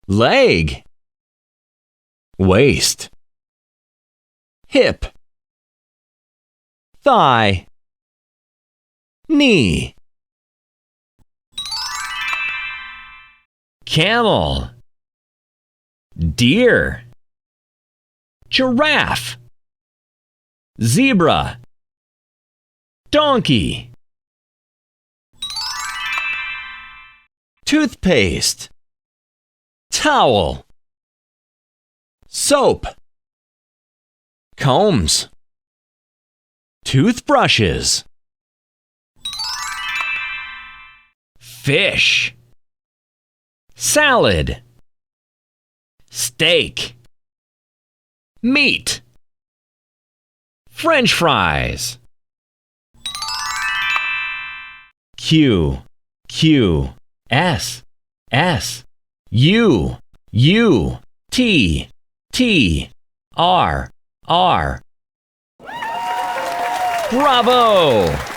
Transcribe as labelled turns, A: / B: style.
A: leg, waist, hip, thigh, knee, camel, deer, giraffe, zebra, donkey, toothpaste, towel, soap, combs, toothbrushes, fish, salad, steak, meat, French fries. Q, Q, S, S, U, U, T, T, R, R. Bravo!